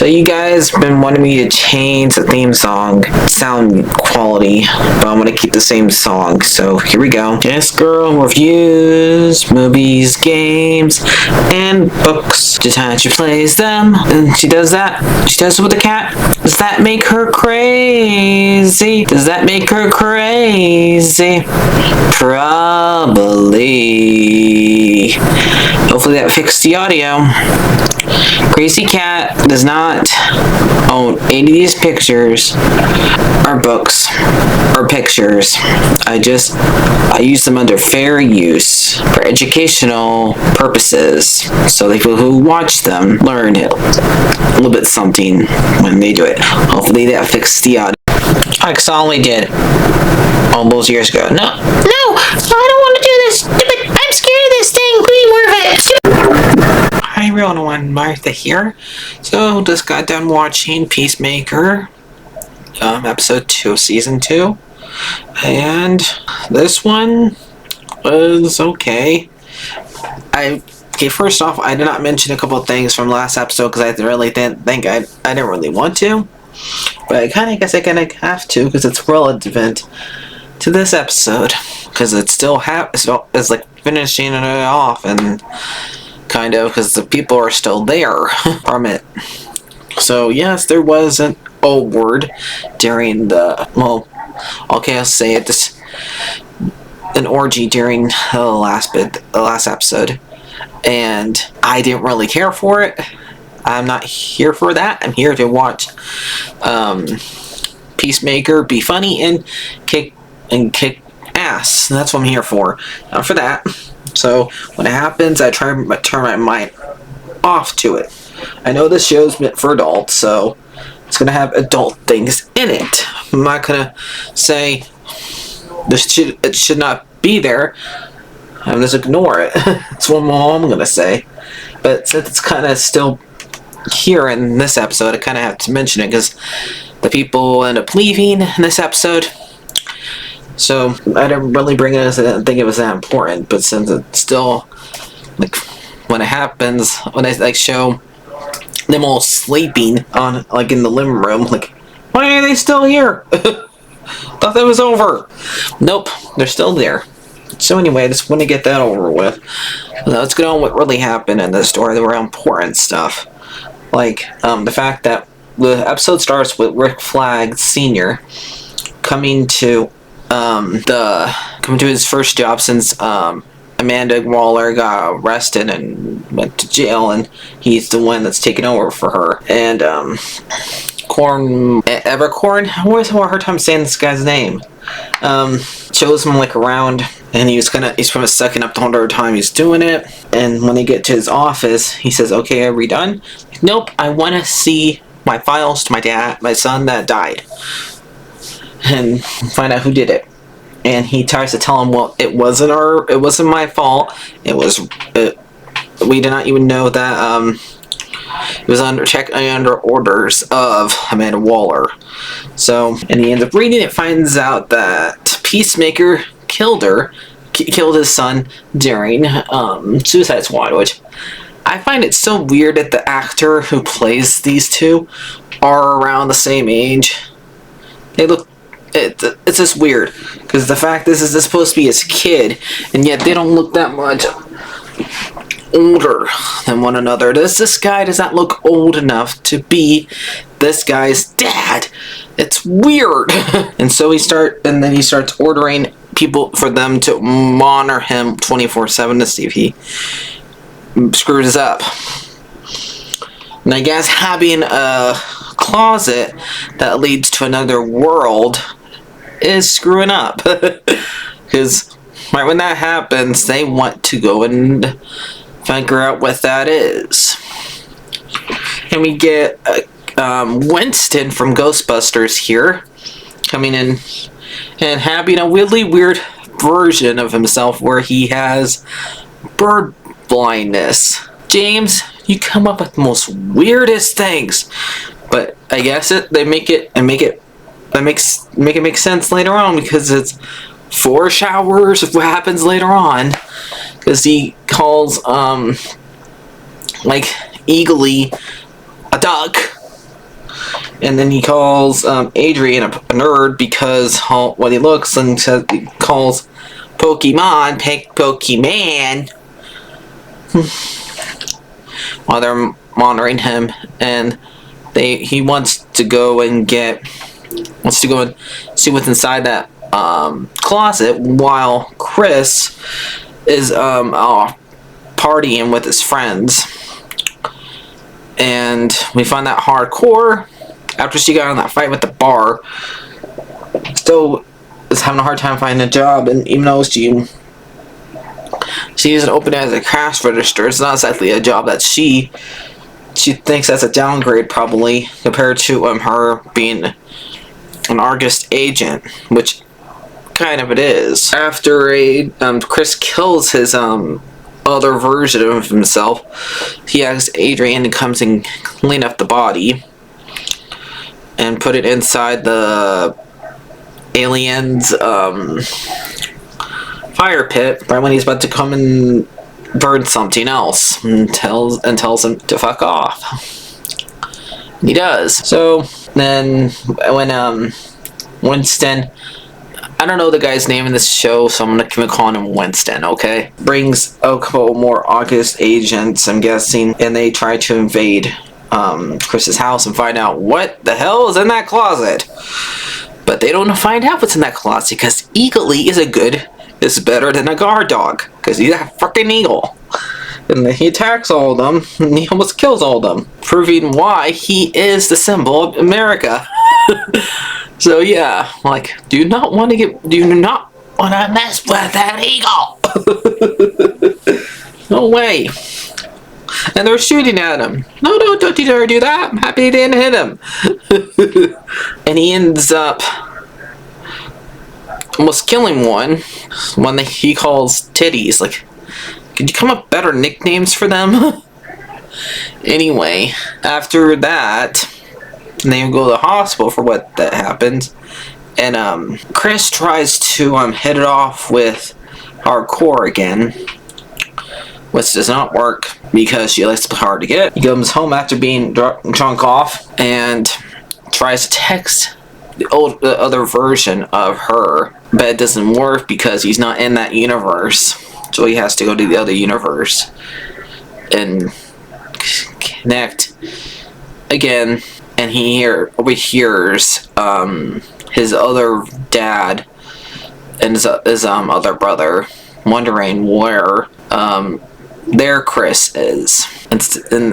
So you guys been wanting me to change the theme song sound quality, but I'm gonna keep the same song. So here we go. This girl reviews movies, games, and books. Just how she plays them, and she does that. She does it with the cat. Does that make her crazy? Does that make her crazy? Probably. Hopefully that fixed the audio. Crazy Cat does not own any of these pictures or books or pictures. I use them under fair use for educational purposes, so the people who watch them learn a little bit something when they do it. Hopefully that fixed the audio. Like Solomon did all those years ago. No, I don't want to do this. Stupid. I'm scared of this thing. Please move it. Hi everyone, Martha here. So just got done watching Peacemaker, episode 2 of season 2, and this one was okay. First off, I did not mention a couple of things from last episode because I really didn't think I didn't really want to, but I guess I have to because it's relevant to this episode because it's still it's like finishing it off and. Kind of, because the people are still there from it. So yes, there was an old word during the I'll say it, an orgy during the last episode, and I didn't really care for it. I'm not here for that. I'm here to watch Peacemaker be funny and kick ass. That's what I'm here for. Not for that. So when it happens, I try to turn my mind off to it. I know this show's meant for adults, so it's gonna have adult things in it. I'm not gonna say it should not be there. I'm just ignore it. That's what I'm gonna say. But since it's kind of still here in this episode, I kind of have to mention it because the people end up leaving in this episode. So I didn't really bring it as I didn't think it was that important, but since it's still like when it happens, when I show them all sleeping on in the living room, why are they still here? Thought that was over. Nope, they're still there. So anyway, I just want to get that over with. Let's get on what really happened in this story. There were important stuff, the fact that the episode starts with Rick Flag Sr. coming to his first job since Amanda Waller got arrested and went to jail, and he's the one that's taken over for her. And Evercorn, what was a hard time saying this guy's name? Shows him around, and he's probably sucking up the whole time he's doing it. And when they get to his office, he says, "Okay, are we done?" "Nope, I want to see my files to my son that died, and find out who did it." And he tries to tell him, "Well, it wasn't my fault. We did not even know that it was under orders of Amanda Waller." So, and he ends up reading it, finds out that Peacemaker killed his son during Suicide Squad, which I find it so weird that the actor who plays these two are around the same age. They look. It's just weird because the fact is this supposed to be his kid, and yet they don't look that much older than one another. This guy does not look old enough to be this guy's dad. It's weird. And so then he starts ordering people for them to monitor him 24/7 to see if he screws up. And I guess having a closet that leads to another world is screwing up. Because right when that happens, they want to go and figure out what that is. And we get Winston from Ghostbusters here coming in and having a really weird version of himself where he has bird blindness. James, you come up with the most weirdest things, but I guess they make it make sense later on because it's foreshowers of what happens later on. Because he calls eagerly a duck, And then he calls Adrian a nerd because when he looks and says, he calls Pokemon Pokemon while they're monitoring him, and he wants to go and see what's inside that closet while Chris is partying with his friends. And we find that hardcore, after she got in that fight with the bar, still is having a hard time finding a job, and even though she's open as a cash register, it's not exactly a job that she thinks that's a downgrade probably compared to her being an Argus agent, which kind of it is. After Chris kills his other version of himself, he asks Adrian to come and clean up the body and put it inside the alien's fire pit right when he's about to come and burn something else, and tells him to fuck off. And he does. So then when Winston, I don't know the guy's name in this show, so I'm gonna call him Winston, okay? Brings a couple more August agents, I'm guessing, and they try to invade Chris's house and find out what the hell is in that closet. But they don't find out what's in that closet because Eagle is better than a guard dog, because he's a freaking eagle. And then he attacks all of them, and he almost kills all of them, proving why he is the symbol of America. So yeah, like, do not want to mess with that eagle. No way. And they're shooting at him. No, don't you dare do that. I'm happy they didn't hit him. And he ends up almost killing one when he calls titties. Like, could you come up with better nicknames for them? Anyway, after that, they go to the hospital for what that happened, and Chris tries to hit it off with hardcore again, which does not work because she likes to play hard to get. He comes home after being drunk off and tries to text the other version of her, but it doesn't work because he's not in that universe, so he has to go to the other universe and connect again. And he overhears his other dad and his other brother wondering where their Chris is. And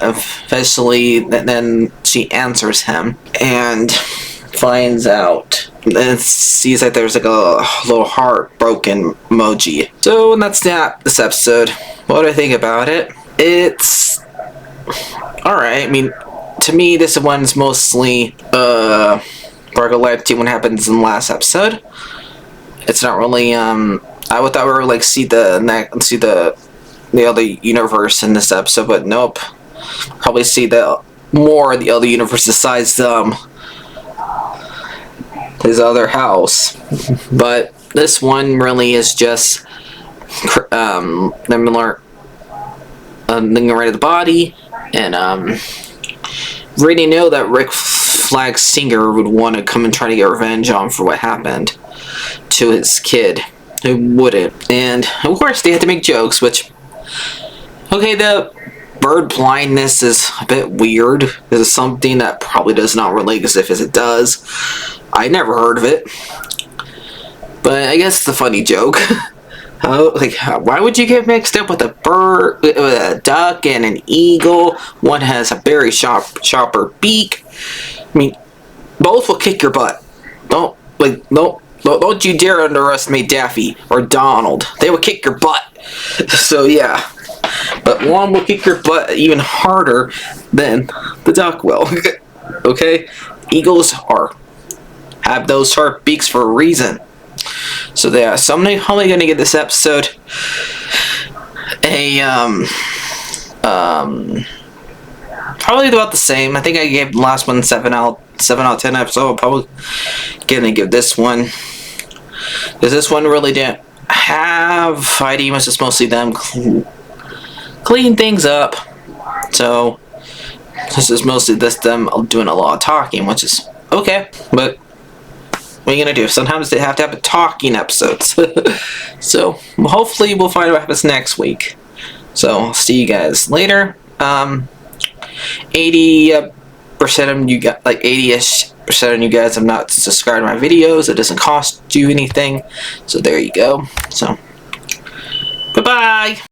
eventually, then she answers him and finds out and sees that there's like a little heartbroken emoji. So that's this episode. What do I think about it? It's alright. I mean, to me, this one's mostly Bargoletti what happens in the last episode. It's not really I would thought we were like see the other universe in this episode, but nope. Probably see the more of the other universe besides his other house. But this one really is just them right of the body, and really know that Rick Flag Singer would want to come and try to get revenge on for what happened to his kid. Who wouldn't? And of course they had to make jokes, which, okay, the bird blindness is a bit weird. This is something that probably does not relate as if it does. I never heard of it, but I guess it's a funny joke. Why would you get mixed up with a bird, with a duck, and an eagle? One has a very sharper beak. I mean, both will kick your butt. Don't you dare underestimate Daffy or Donald. They will kick your butt. So yeah, but one will kick your butt even harder than the duck will. Okay, eagles have those sharp beaks for a reason. So yeah, so I'm probably gonna give this episode a probably about the same. I think I gave the last one 7 out of 10 episode. I'm probably gonna give this one, because this one really didn't have fighting. It was just mostly them clean things up. So This is mostly them doing a lot of talking, which is okay, but what are you gonna do? Sometimes they have to have a talking episodes. So hopefully we'll find out what happens next week. So I'll see you guys later. 80% of you got like 80ish% of you guys have not subscribed to my videos. It doesn't cost you anything. So there you go. So bye bye.